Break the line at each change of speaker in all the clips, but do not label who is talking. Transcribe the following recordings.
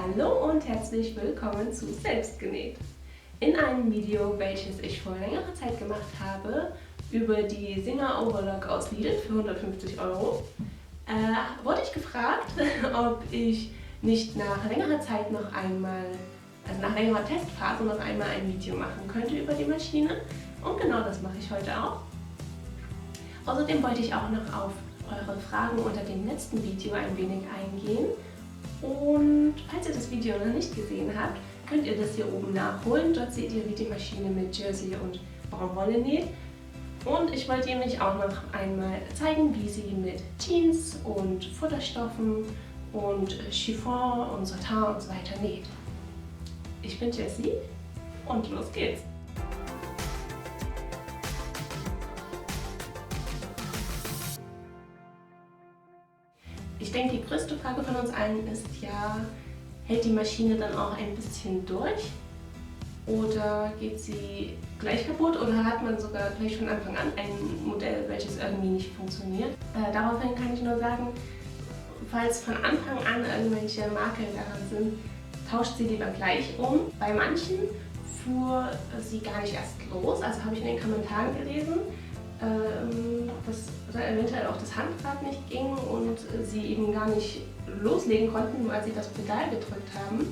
Hallo und herzlich willkommen zu Selbstgenäht. In einem Video, welches ich vor längerer Zeit gemacht habe, über die Singer Overlock aus Lidl für 150 €, wurde ich gefragt, ob ich nicht nach längerer Zeit noch einmal, also nach längerer Testphase, noch einmal ein Video machen könnte über die Maschine. Und genau das mache ich heute auch. Außerdem wollte ich auch noch auf eure Fragen unter dem letzten Video ein wenig eingehen. Und falls ihr das Video noch nicht gesehen habt, könnt ihr das hier oben nachholen. Dort seht ihr, wie die Maschine mit Jersey und Baumwolle näht. Und ich wollte ihr mich auch noch einmal zeigen, wie sie mit Jeans und Futterstoffen und Chiffon und Satin und so weiter näht. Ich bin Jessie und los geht's! Ich denke, die größte Frage von uns allen ist ja, hält die Maschine dann auch ein bisschen durch? Oder geht sie gleich kaputt? Oder hat man sogar gleich von Anfang an ein Modell, welches irgendwie nicht funktioniert? Daraufhin kann ich nur sagen, falls von Anfang an irgendwelche Makel daran sind, tauscht sie lieber gleich um. Bei manchen fuhr sie gar nicht erst los, also habe ich in den Kommentaren gelesen, dass eventuell auch das Handrad nicht ging und sie eben gar nicht loslegen konnten, weil sie das Pedal gedrückt haben.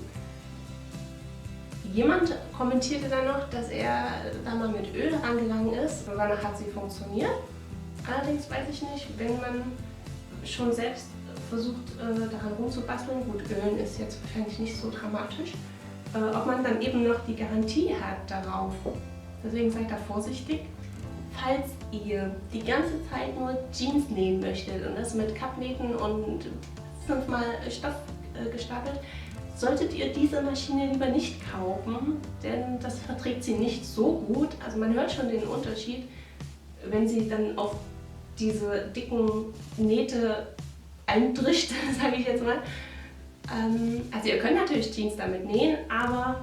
Jemand kommentierte dann noch, dass er da mal mit Öl rangegangen ist und danach hat sie funktioniert. Allerdings weiß ich nicht, wenn man schon selbst versucht daran rumzubasteln, gut, Ölen ist jetzt wahrscheinlich nicht so dramatisch, ob man dann eben noch die Garantie hat darauf. Deswegen seid da vorsichtig. Falls ihr die ganze Zeit nur Jeans nähen möchtet und das mit Kappnähten und 5-mal Stoff gestapelt, solltet ihr diese Maschine lieber nicht kaufen, denn das verträgt sie nicht so gut. Also man hört schon den Unterschied, wenn sie dann auf diese dicken Nähte eindrischt, sage ich jetzt mal. Also ihr könnt natürlich Jeans damit nähen, aber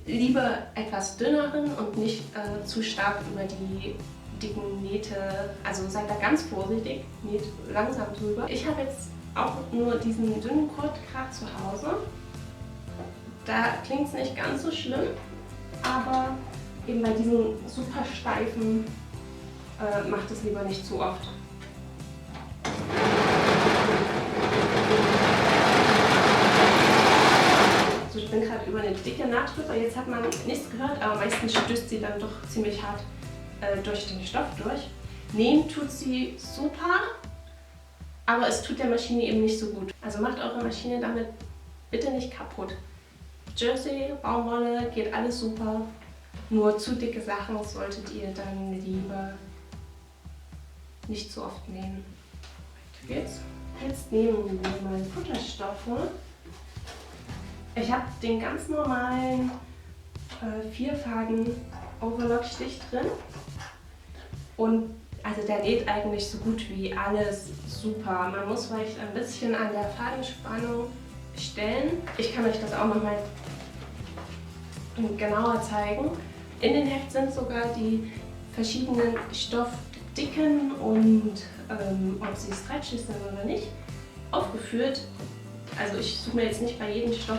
lieber etwas dünneren und nicht zu stark über die dicken Nähte, also seid da ganz vorsichtig, näht langsam drüber. Ich habe jetzt auch nur diesen dünnen Gurt gerade zu Hause. Da klingt es nicht ganz so schlimm, aber eben bei diesen super steifen macht es lieber nicht zu oft. Ich bin gerade über eine dicke Naht drüber, jetzt hat man nichts gehört, aber meistens stößt sie dann doch ziemlich hart durch den Stoff durch. Nähen tut sie super, aber es tut der Maschine eben nicht so gut. Also macht eure Maschine damit bitte nicht kaputt. Jersey, Baumwolle, geht alles super, nur zu dicke Sachen solltet ihr dann lieber nicht so oft nähen. Weiter geht's. Jetzt nehmen wir mal Futterstoffe. Ich habe den ganz normalen 4-Faden Overlock-Stich drin und also der näht eigentlich so gut wie alles super. Man muss vielleicht ein bisschen an der Fadenspannung stellen. Ich kann euch das auch nochmal genauer zeigen. In den Heft sind sogar die verschiedenen Stoffdicken und ob sie stretchy sind oder nicht aufgeführt. Also ich suche mir jetzt nicht bei jedem Stoff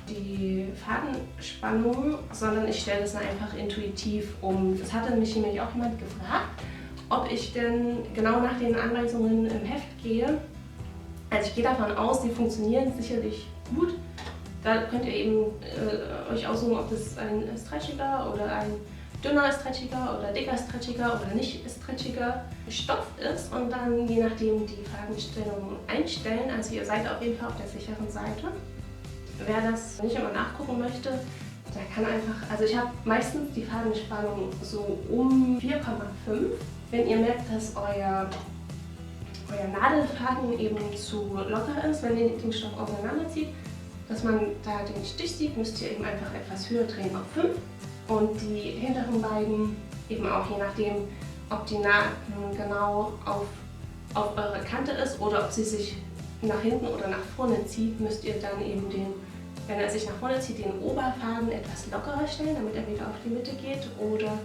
die Fadenspannung, sondern ich stelle das einfach intuitiv um. Das hatte mich nämlich auch jemand gefragt, ob ich denn genau nach den Anweisungen im Heft gehe. Also ich gehe davon aus, die funktionieren sicherlich gut. Da könnt ihr eben euch aussuchen, ob das ein stretchiger oder ein dünner stretchiger oder dicker stretchiger oder nicht stretchiger Stoff ist und dann je nachdem die Fadenstellung einstellen. Also ihr seid auf jeden Fall auf der sicheren Seite. Wer das nicht immer nachgucken möchte, der kann einfach, also ich habe meistens die Fadenspannung so um 4,5. Wenn ihr merkt, dass euer Nadelfaden eben zu locker ist, wenn ihr den Stoff auseinanderzieht, dass man da den Stich sieht, müsst ihr eben einfach etwas höher drehen auf 5. Und die hinteren beiden eben auch, je nachdem, ob die Naht nun genau auf eurer Kante ist oder ob sie sich nach hinten oder nach vorne zieht, müsst ihr dann eben den, wenn er sich nach vorne zieht, den Oberfaden etwas lockerer stellen, damit er wieder auf die Mitte geht. Oder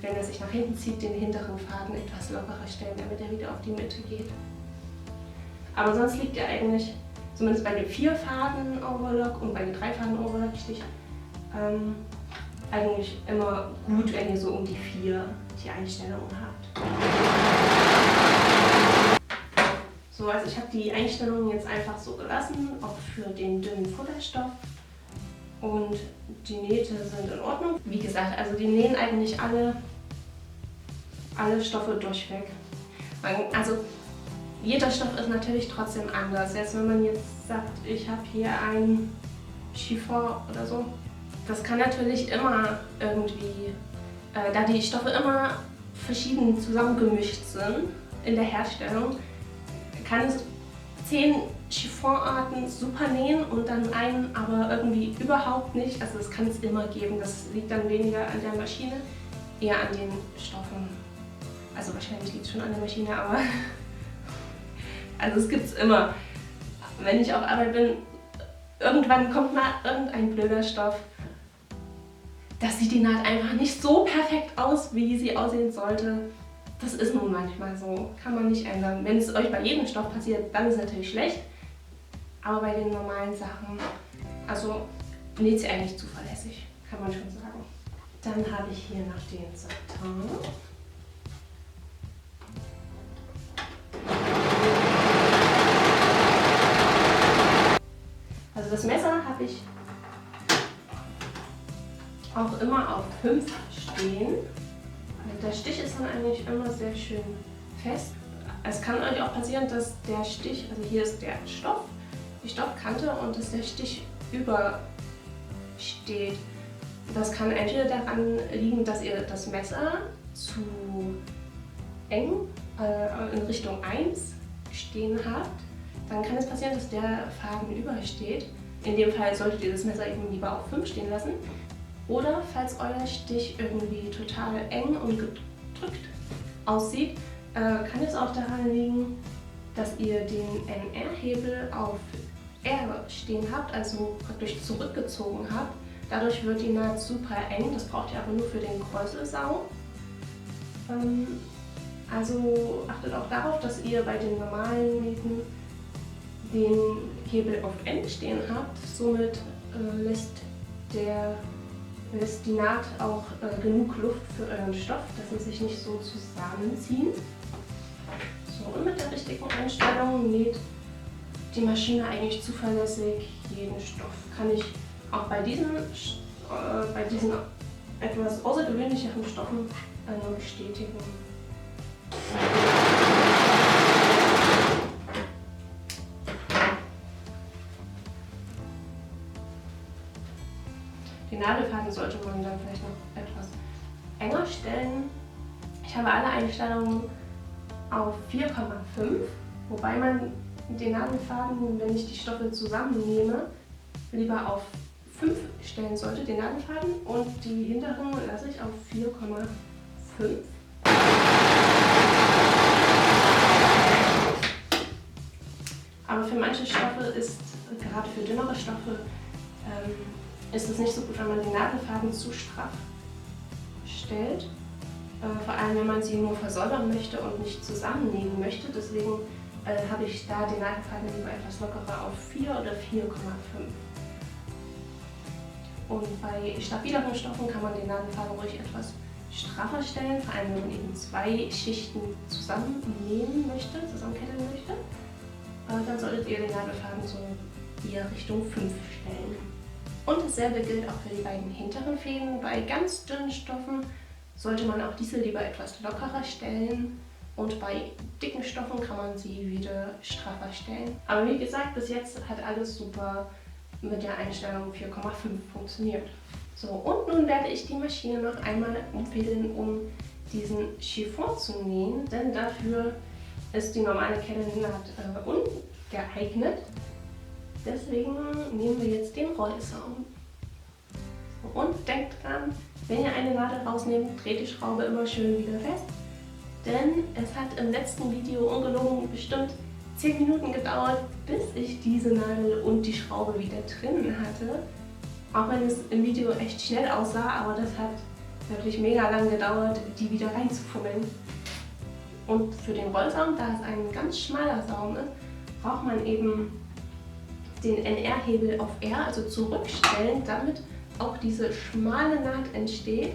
wenn er sich nach hinten zieht, den hinteren Faden etwas lockerer stellen, damit er wieder auf die Mitte geht. Aber sonst liegt er eigentlich zumindest bei dem 4-Faden-Overlock und bei dem 3-Faden-Overlock-Stich, eigentlich immer gut, wenn ihr so um die 4 die Einstellungen habt. So, also ich habe die Einstellungen jetzt einfach so gelassen, auch für den dünnen Futterstoff. Und die Nähte sind in Ordnung. Wie gesagt, also die nähen eigentlich alle Stoffe durchweg. Also jeder Stoff ist natürlich trotzdem anders. Jetzt wenn man jetzt sagt, ich habe hier ein Chiffon oder so, das kann natürlich immer irgendwie, da die Stoffe immer verschieden zusammengemischt sind in der Herstellung, kann es 10 Chiffonarten super nähen und dann einen aber irgendwie überhaupt nicht. Also das kann es immer geben. Das liegt dann weniger an der Maschine, eher an den Stoffen. Also wahrscheinlich liegt es schon an der Maschine, aber also es gibt es immer. Wenn ich auf Arbeit bin, irgendwann kommt mal irgendein blöder Stoff. Das sieht die Naht einfach nicht so perfekt aus, wie sie aussehen sollte. Das ist nun manchmal so, kann man nicht ändern. Wenn es euch bei jedem Stoff passiert, dann ist es natürlich schlecht. Aber bei den normalen Sachen, also näht sie eigentlich zuverlässig, kann man schon sagen. Dann habe ich hier noch den Satin. Also das Messer habe ich auch immer auf 5 stehen. Der Stich ist dann eigentlich immer sehr schön fest. Es kann euch auch passieren, dass der Stich, also hier ist der Stoff, die Stoffkante und dass der Stich übersteht. Das kann entweder daran liegen, dass ihr das Messer zu eng in Richtung 1 stehen habt. Dann kann es passieren, dass der Faden übersteht. In dem Fall solltet ihr das Messer eben lieber auf 5 stehen lassen. Oder falls euer Stich irgendwie total eng und gedrückt aussieht, kann es auch daran liegen, dass ihr den NR-Hebel auf R stehen habt, also praktisch zurückgezogen habt. Dadurch wird die Naht super eng, das braucht ihr aber nur für den Kräuselsaum. Also achtet auch darauf, dass ihr bei den normalen Nähten den Hebel auf N stehen habt. Somit lässt die Naht auch genug Luft für euren Stoff, dass sie sich nicht so zusammenziehen. So, und mit der richtigen Einstellung näht die Maschine eigentlich zuverlässig jeden Stoff. Kann ich auch bei diesen etwas außergewöhnlicheren Stoffen nur bestätigen. Die Nadelfaden sollte man dann vielleicht noch etwas enger stellen. Ich habe alle Einstellungen auf 4,5, wobei man den Nadelfaden, wenn ich die Stoffe zusammennehme, lieber auf 5 stellen sollte, den Nadelfaden, und die hinteren lasse ich auf 4,5. Aber für manche Stoffe ist, gerade für dünnere Stoffe, ist es nicht so gut, wenn man den Nadelfaden zu straff stellt. Vor allem, wenn man sie nur versäubern möchte und nicht zusammennähen möchte. Deswegen habe ich da den Nadelfaden lieber etwas lockerer auf 4 oder 4,5. Und bei stabileren Stoffen kann man den Nadelfaden ruhig etwas straffer stellen, vor allem wenn man eben 2 Schichten zusammennähen möchte, zusammenketteln möchte. Dann solltet ihr den Nadelfaden so eher Richtung 5 stellen. Und dasselbe gilt auch für die beiden hinteren Fäden. Bei ganz dünnen Stoffen sollte man auch diese lieber etwas lockerer stellen. Und bei dicken Stoffen kann man sie wieder straffer stellen. Aber wie gesagt, bis jetzt hat alles super mit der Einstellung 4,5 funktioniert. So, und nun werde ich die Maschine noch einmal umfädeln, um diesen Chiffon zu nähen, denn dafür ist die normale Kettennaht ungeeignet. Deswegen nehmen wir jetzt den Rollsaum. Und denkt dran, wenn ihr eine Nadel rausnehmt, dreht die Schraube immer schön wieder fest. Denn es hat im letzten Video ungelogen bestimmt 10 Minuten gedauert, bis ich diese Nadel und die Schraube wieder drin hatte. Auch wenn es im Video echt schnell aussah, aber das hat wirklich mega lang gedauert, die wieder reinzufummeln. Und für den Rollsaum, da es ein ganz schmaler Saum ist, braucht man eben den NR-Hebel auf R, also zurückstellen, damit auch diese schmale Naht entsteht.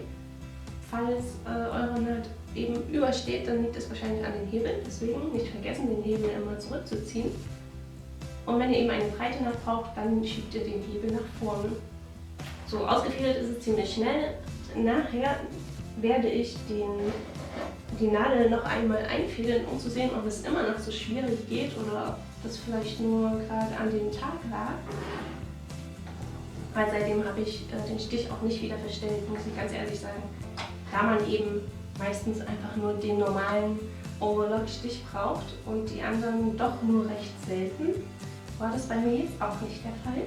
Falls eure Naht eben übersteht, dann liegt es wahrscheinlich an den Hebel. Deswegen nicht vergessen, den Hebel immer zurückzuziehen. Und wenn ihr eben eine breite Naht braucht, dann schiebt ihr den Hebel nach vorne. So, ausgefädelt ist es ziemlich schnell. Nachher werde ich die Nadel noch einmal einfädeln, um zu sehen, ob es immer noch so schwierig geht oder ob das vielleicht nur gerade an dem Tag lag. Weil seitdem habe ich den Stich auch nicht wieder verstellt, muss ich ganz ehrlich sagen. Da man eben meistens einfach nur den normalen Overlock-Stich braucht und die anderen doch nur recht selten, war das bei mir jetzt auch nicht der Fall.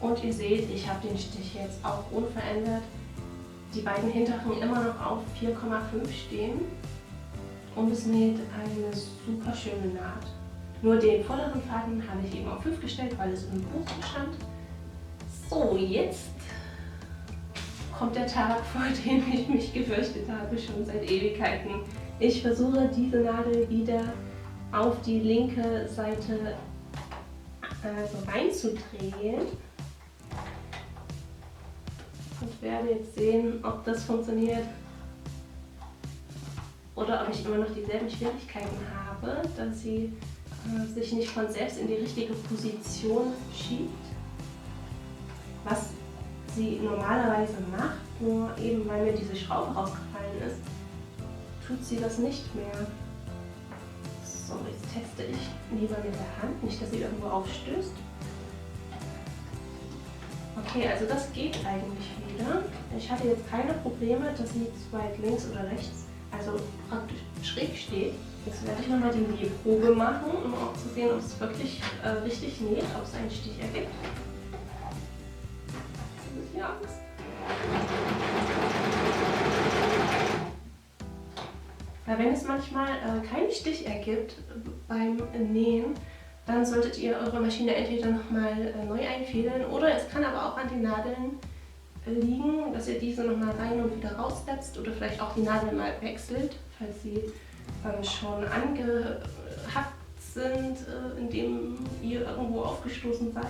Und ihr seht, ich habe den Stich jetzt auch unverändert. Die beiden hinteren immer noch auf 4,5 stehen und es näht eine super schöne Naht. Nur den vorderen Faden habe ich eben auf 5 gestellt, weil es im Buch stand. So, jetzt kommt der Tag, vor dem ich mich gefürchtet habe, schon seit Ewigkeiten. Ich versuche diese Nadel wieder auf die linke Seite so reinzudrehen und werde jetzt sehen, ob das funktioniert oder ob ich immer noch dieselben Schwierigkeiten habe, dass sie sich nicht von selbst in die richtige Position schiebt, was sie normalerweise macht, nur eben weil mir diese Schraube rausgefallen ist, tut sie das nicht mehr. So, jetzt teste ich lieber mit der Hand, nicht dass sie irgendwo aufstößt. Okay, also das geht eigentlich wieder. Ich hatte jetzt keine Probleme, dass sie zu weit links oder rechts, also praktisch schräg steht. Jetzt werde ich nochmal die Nähprobe machen, um auch zu sehen, ob es wirklich richtig näht, ob es einen Stich ergibt. Ich habe Angst. Weil wenn es manchmal keinen Stich ergibt beim Nähen, dann solltet ihr eure Maschine entweder nochmal neu einfädeln oder es kann aber auch an den Nadeln liegen, dass ihr diese nochmal rein und wieder raussetzt oder vielleicht auch die Nadel mal wechselt, falls sie schon angehackt sind, indem ihr irgendwo aufgestoßen seid.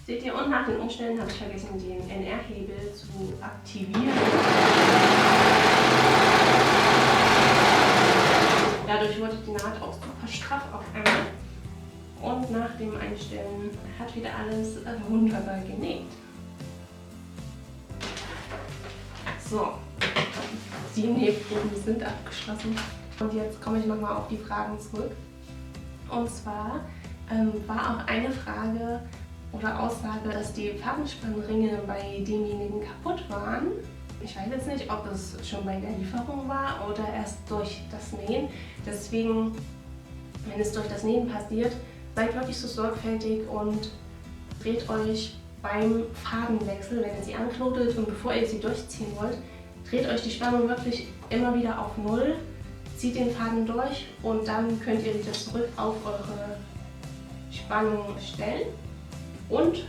Seht ihr, und nach den Umstellen habe ich vergessen, den NR-Hebel zu aktivieren. Dadurch wurde die Naht auch super straff auf einmal. Und nach dem Einstellen hat wieder alles wunderbar genäht. So, die Nähproben sind abgeschlossen. Und jetzt komme ich nochmal auf die Fragen zurück. Und zwar war auch eine Frage oder Aussage, dass die Fadenspannringe bei demjenigen kaputt waren. Ich weiß jetzt nicht, ob es schon bei der Lieferung war oder erst durch das Nähen. Deswegen, wenn es durch das Nähen passiert, seid wirklich so sorgfältig und dreht euch beim Fadenwechsel, wenn ihr sie anknotet und bevor ihr sie durchziehen wollt, dreht euch die Spannung wirklich immer wieder auf 0, zieht den Faden durch und dann könnt ihr wieder zurück auf eure Spannung stellen. Und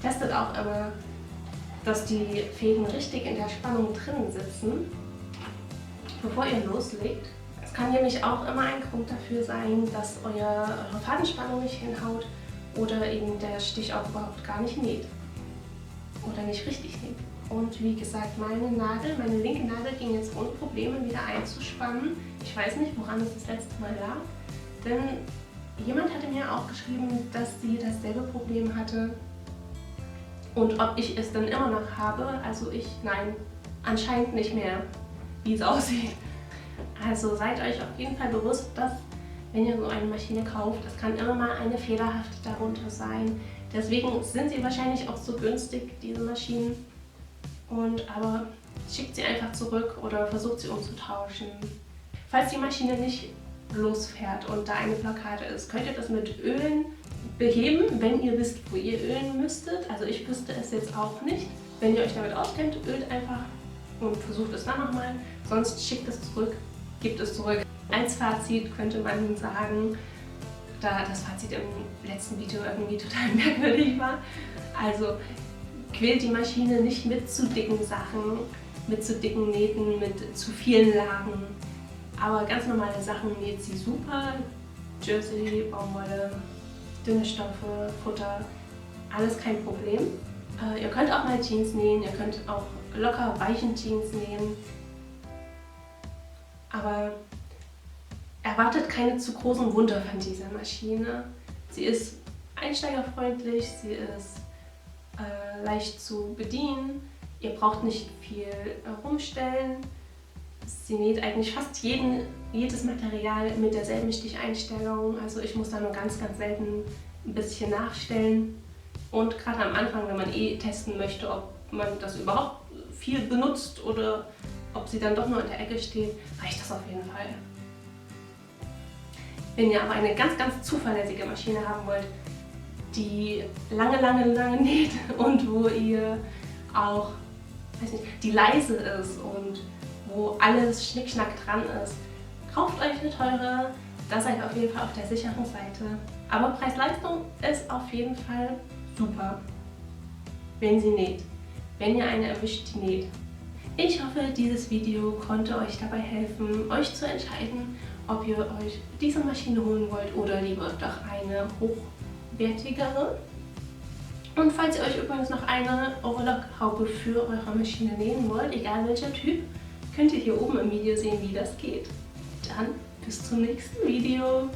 testet auch immer, dass die Fäden richtig in der Spannung drin sitzen, bevor ihr loslegt. Es kann nämlich auch immer ein Grund dafür sein, dass eure Fadenspannung nicht hinhaut oder eben der Stich auch überhaupt gar nicht näht oder nicht richtig näht. Und wie gesagt, meine linke Nadel ging jetzt ohne Probleme wieder einzuspannen. Ich weiß nicht, woran es das letzte Mal lag, denn jemand hatte mir auch geschrieben, dass sie dasselbe Problem hatte und ob ich es dann immer noch habe. Also nein, anscheinend nicht mehr, wie es aussieht. Also seid euch auf jeden Fall bewusst, dass wenn ihr so eine Maschine kauft, es kann immer mal eine Fehlerhaft darunter sein. Deswegen sind sie wahrscheinlich auch so günstig, diese Maschinen. Aber schickt sie einfach zurück oder versucht sie umzutauschen. Falls die Maschine nicht losfährt und da eine Blockade ist, könnt ihr das mit Ölen beheben, wenn ihr wisst, wo ihr ölen müsstet. Also ich wüsste es jetzt auch nicht. Wenn ihr euch damit auskennt, ölt einfach und versucht es dann nochmal. Sonst schickt es zurück, gebt es zurück. Als Fazit könnte man sagen, da das Fazit im letzten Video irgendwie total merkwürdig war, also quält die Maschine nicht mit zu dicken Sachen, mit zu dicken Nähten, mit zu vielen Lagen. Aber ganz normale Sachen näht sie super. Jersey, Baumwolle, dünne Stoffe, Futter, alles kein Problem. Ihr könnt auch mal Jeans nähen, ihr könnt auch locker weichen Jeans nähen. Aber erwartet keine zu großen Wunder von dieser Maschine. Sie ist einsteigerfreundlich, sie ist leicht zu bedienen. Ihr braucht nicht viel rumstellen. Sie näht eigentlich fast jedes Material mit derselben Sticheinstellung. Also ich muss da nur ganz selten ein bisschen nachstellen. Und gerade am Anfang, wenn man testen möchte, ob man das überhaupt viel benutzt oder ob sie dann doch nur in der Ecke steht, reicht das auf jeden Fall. Wenn ihr aber eine ganz zuverlässige Maschine haben wollt, die lange näht und wo ihr auch, weiß nicht, die leise ist und wo alles schnickschnack dran ist, kauft euch eine teure, da seid ihr auf jeden Fall auf der sicheren Seite. Aber Preis-Leistung ist auf jeden Fall super, wenn sie näht, wenn ihr eine erwischt, die näht. Ich hoffe, dieses Video konnte euch dabei helfen, euch zu entscheiden, ob ihr euch diese Maschine holen wollt oder lieber doch eine hochwertigere. Und falls ihr euch übrigens noch eine Overlock-Haube für eure Maschine nähen wollt, egal welcher Typ, könnt ihr hier oben im Video sehen, wie das geht. Dann bis zum nächsten Video.